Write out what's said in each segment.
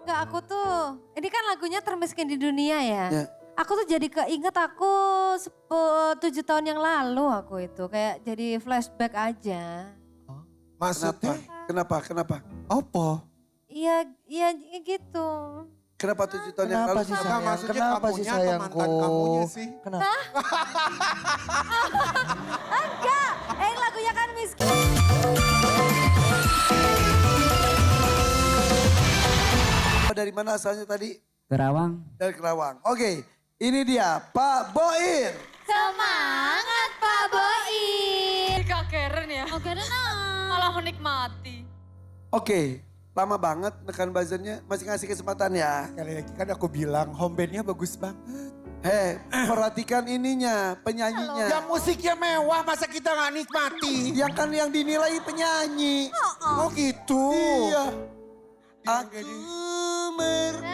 Enggak, aku tuh, ini kan lagunya Termiskin di Dunia ya. Ya. Aku tuh jadi keinget aku 7 tahun yang lalu aku itu. Kayak jadi flashback aja. Maksudnya Kenapa? apa? Iya, iya gitu. Kenapa 7 tahun yang Kenapa lalu? sih Enggak, sayang? maksudnya Kenapa sih kamunya atau sayangku? mantan kamunya sih? Kenapa? Enggak, lagunya kan miskin. Dari mana asalnya tadi? Kerawang. Dari Kerawang. Oke, ini dia Pak Boir. Semangat Pak Boim. Kak Karen ya, Oke, malah menikmati. Oke, lama banget nekan buzzernya. Masih ngasih kesempatan ya. Kali lagi kan aku bilang home bandnya bagus banget. Perhatikan ininya, penyanyinya. Ya musiknya mewah, masa kita nggak nikmati? Yang kan yang dinilai penyanyi. Oh gitu. Iya.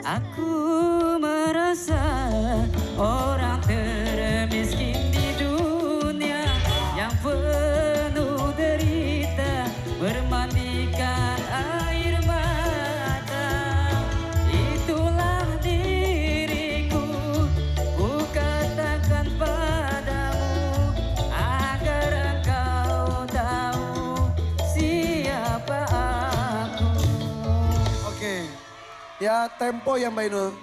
Aku merasa orang termiskin di dunia yang penuh derita bermandikan air mata. Itulah diriku, ku katakan padamu agar engkau tahu siapa aku. Oke. Ya tempo ya Mbak Inul.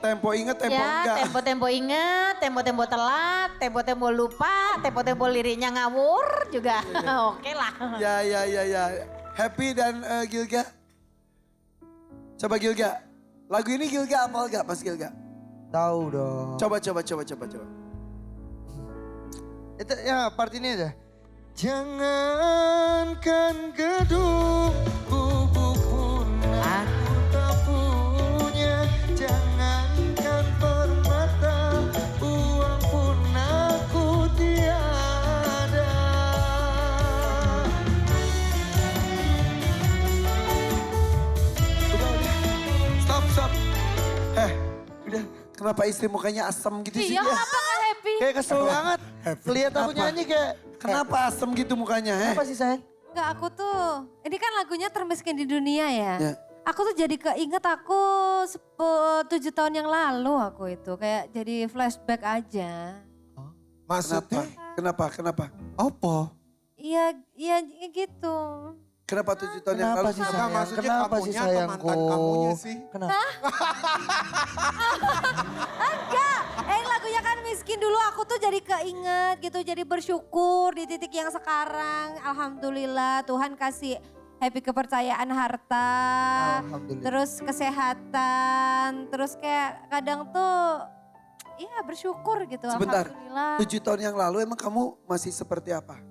Tempo inget, tempo enggak. Ya, tempo-tempo inget, tempo-tempo telat, tempo-tempo lupa, tempo-tempo liriknya ngawur juga. Oke lah. Ya. Happy dan Gilga. Coba Gilga. Lagu ini Gilga hafal gak Mas Gilga? Tahu dong. Coba. Itu ya part ini aja. Jangankan gedung gubuk pun aku tak punya. Jangankan permata, uang pun aku tiada. Stop. Udah. Kenapa istri mukanya asem gitu sih? Iya, Ya? kenapa gak happy? Kayak kesel banget. Lihat aku Kenapa? nyanyi kayak. Kenapa asem gitu mukanya? Apa sih sayang? Enggak, aku tuh, ini kan lagunya Termiskin di Dunia ya. Ya. Aku tuh jadi keinget aku 7 tahun yang lalu aku itu. Kayak jadi flashback aja. Maksudnya Kenapa? apa? Iya gitu. Kenapa 7 tahun yang Kenapa lalu? sih Enggak, sayang? maksudnya Kenapa sih kamunya atau sayangku? mantan kamunya sih? Kenapa? Enggak, lagunya kan miskin dulu aku tuh jadi keinget gitu. Jadi bersyukur di titik yang sekarang. Alhamdulillah Tuhan kasih happy kepercayaan harta. Alhamdulillah. Terus kesehatan. Terus kayak kadang tuh iya bersyukur gitu. Sebentar, Alhamdulillah. 7 tahun yang lalu emang kamu masih seperti apa?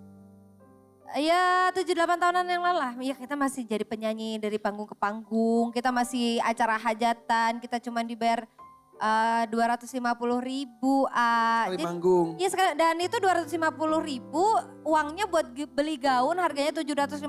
Ya 7-8 tahunan yang lalu lah. Ya kita masih jadi penyanyi dari panggung ke panggung. Kita masih acara hajatan. Kita cuma dibayar 250.000. Kali manggung. Iya sekarang dan itu 250.000 uangnya buat beli gaun harganya 750.000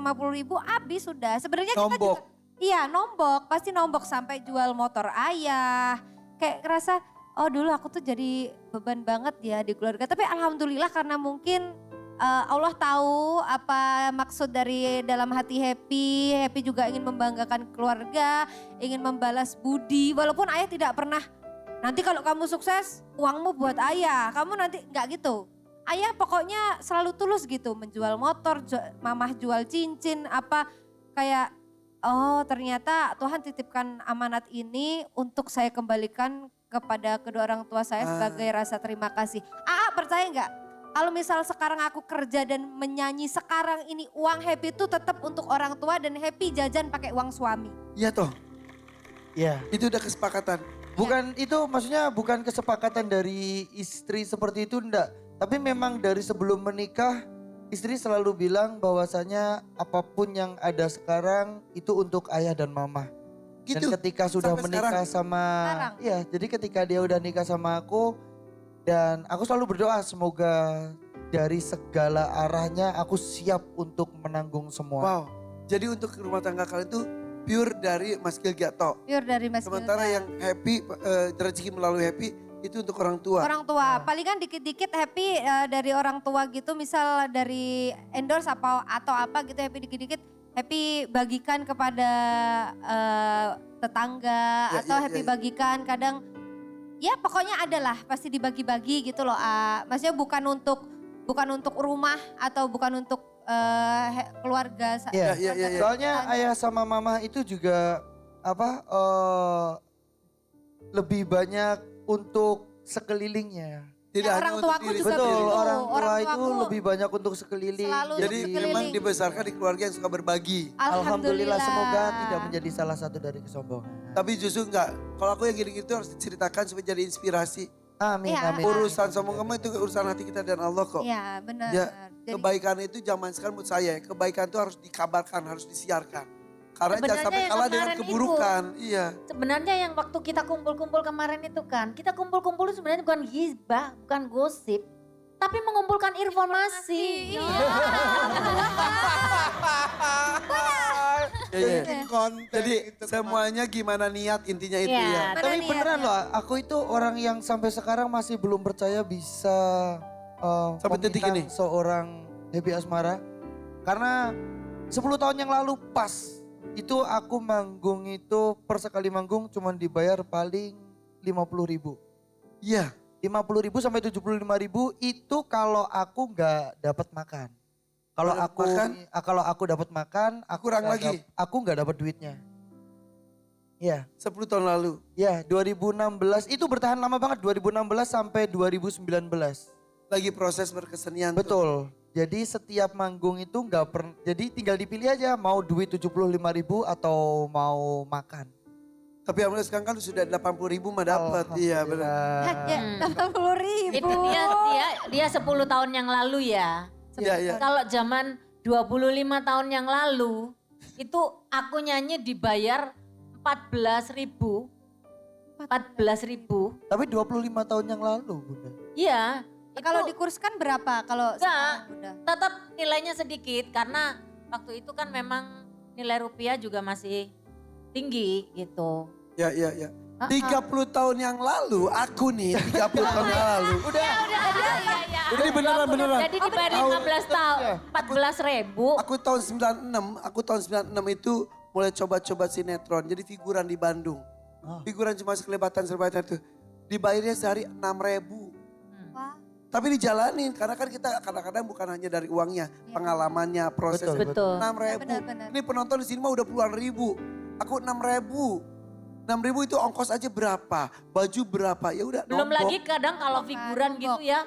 habis sudah. Sebenarnya kita Nombok. juga, iya nombok, pasti nombok sampai jual motor ayah. Kayak ngerasa oh dulu aku tuh jadi beban banget ya di keluarga. Tapi alhamdulillah karena mungkin Allah tahu apa maksud dari dalam hati Happy. Happy juga ingin membanggakan keluarga, ingin membalas budi. Walaupun ayah tidak pernah, nanti kalau kamu sukses uangmu buat ayah. Kamu nanti nggak gitu. Ayah pokoknya selalu tulus gitu. Menjual motor, mamah jual cincin, apa kayak oh ternyata Tuhan titipkan amanat ini untuk saya kembalikan kepada kedua orang tua saya sebagai rasa terima kasih. Percaya nggak? Kalau misal sekarang aku kerja dan menyanyi sekarang ini uang Happy itu tetap untuk orang tua dan Happy jajan pakai uang suami. Iya toh, Iya. itu udah kesepakatan. Bukan itu maksudnya bukan kesepakatan dari istri seperti itu enggak. Tapi memang dari sebelum menikah istri selalu bilang bahwasanya apapun yang ada sekarang itu untuk ayah dan mama. Gitu. Dan ketika sudah Sampai menikah sekarang? sama Sekarang? iya, jadi ketika dia udah nikah sama aku dan aku selalu berdoa semoga dari segala arahnya aku siap untuk menanggung semua. Wow, jadi untuk rumah tangga kalian itu pure dari Mas Gilgato. Pure dari Mas Sementara Gilga. yang happy, rezeki melalui happy itu untuk orang tua. Orang tua, palingan dikit-dikit Happy dari orang tua gitu, misal dari endorse apa atau apa gitu Happy dikit-dikit Happy bagikan kepada tetangga Ya, atau ya, happy ya, ya. bagikan kadang ya pokoknya adalah pasti dibagi-bagi gitu loh. Maksudnya bukan untuk rumah atau bukan untuk keluarga. Iya. Iya. Soalnya ayah sama mama itu juga lebih banyak untuk sekelilingnya. Tidak Ya, hanya orang untuk tuaku diri juga sendiri. Betul, begitu. orang tua Orang itu tuaku lebih banyak untuk sekeliling. selalu Jadi sekeliling. memang dibesarkan di keluarga yang suka berbagi. Alhamdulillah semoga tidak menjadi salah satu dari kesombongan. Tapi justru enggak. Kalau aku yang gini-gini tuh harus diceritakan supaya jadi inspirasi. Amin, Iya. amin. Urusan sombong kamu itu urusan hati kita dan Allah kok. Iya benar. Ya, Jadi, kebaikan itu zaman sekarang menurut saya, kebaikan itu harus dikabarkan, harus disiarkan. Karena jangan Sebenarnya sampai yang kalah dengan kemarin itu- keburukan. Iya. Sebenarnya yang waktu kita kumpul-kumpul kemarin itu kan, kita kumpul-kumpul itu sebenarnya bukan gibah, bukan gosip, tapi mengumpulkan informasi. Ya, ya. Bikin konten Jadi gitu, semuanya gimana niat intinya itu Iya. ya. Mana Tapi niatnya? beneran loh, aku itu orang yang sampai sekarang masih belum percaya bisa Sampai detik meminang ini? seorang Happy Asmara. Karena 10 tahun yang lalu pas itu aku manggung itu per sekali manggung cuma dibayar paling 50.000. Iya. 50.000 sampai 75.000 itu kalau aku nggak dapat makan. Kalau Kalau aku makan? kalau aku dapat makan, aku Kurang nggak lagi? aku nggak dapat duitnya. Iya. 10 tahun lalu. Ya, 2016 itu bertahan lama banget 2016 sampai 2019. Lagi proses berkesenian tuh. Betul. Jadi setiap manggung itu jadi tinggal dipilih aja mau duit 75.000 atau mau makan. Tapi alhamdulillah sekarang kan sudah 80.000 mah dapat. Iya benar. ya 80.000. Itu dia 10 tahun yang lalu ya. Iya, iya. Kalau zaman 25 tahun yang lalu, itu aku nyanyi dibayar 14.000. 14.000. Tapi 25 tahun yang lalu, Bunda. Iya. Kalau itu- dikurskan berapa? Kalau Enggak, sekarang udah. tetap nilainya sedikit karena waktu itu kan memang nilai rupiah juga masih tinggi gitu. Ya. 30 tahun yang lalu aku nih 30 tahun yang lalu. Iya. Ini beneran. Jadi dibayar 15 tahun, 14.000. Aku tahun 96 itu mulai coba-coba sinetron. Jadi figuran di Bandung. Figuran cuma sekelebatan itu. Dibayarnya sehari 6.000. Wah, Tapi dijalanin karena kan kita kadang-kadang bukan hanya dari uangnya, pengalamannya, prosesnya. Betul. 6.000. Benar. Ini penonton di sini mah udah puluhan ribu. Aku 6.000. 6.000 itu ongkos aja berapa? Baju berapa? Ya udah Belum nombok. lagi kadang kalau figuran gitu ya,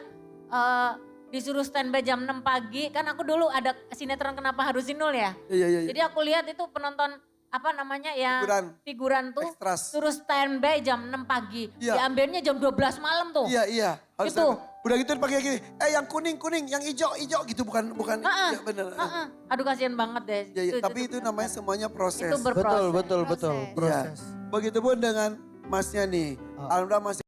disuruh standby jam 6 pagi. Kan aku dulu ada sinetron Kenapa Harus Inul ya. Iya. Jadi aku lihat itu penonton apa namanya ya, figuran tuh Ekstras. suruh standby jam 6 pagi. Iya. Diambilnya jam 12 malam tuh. Iya. Harus Itu. Udah gitu dipakai gini. Yang kuning, yang hijau gitu bukan. Heeh. Iya bener. Heeh. Aduh kasihan banget deh. Iya. Tapi itu namanya semuanya proses. Itu berproses. Betul. Proses. Iya. Proses. Begitupun dengan masnya nih. Alhamdulillah masih